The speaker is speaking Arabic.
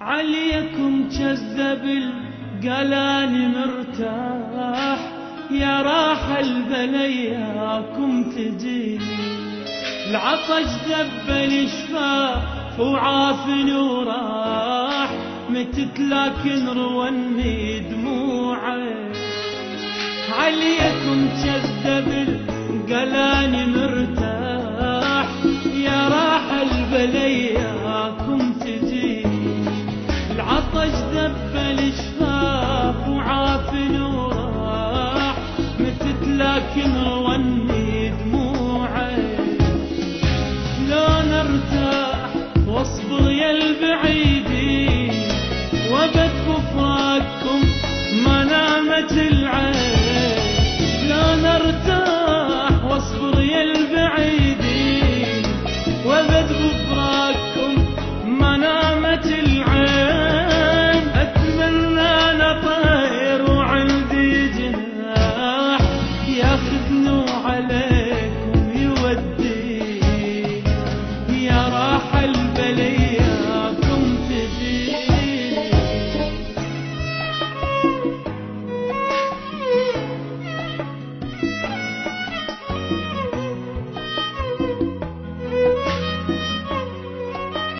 عليكم كذب القلاني مرتاح، يا راح البلياكم تجيني. العطش ذبل شفاف وعافن وراح، متت لكن رواني دموعي. عليكم كذب القلاني مرتاح، يا راح البلياكم تجيني. العطش ذبل شفاف وعافن وراح، متت لكن رواني دموعي. لو نرتاح واصبر يا البعيدين، وابد بفراقكم ما نامت العين. لو نرتاح واصبر يا البعيدين، وابد بفراقكم ما نامت العين. اتمنى انا طير وعندي جناح، ياخذ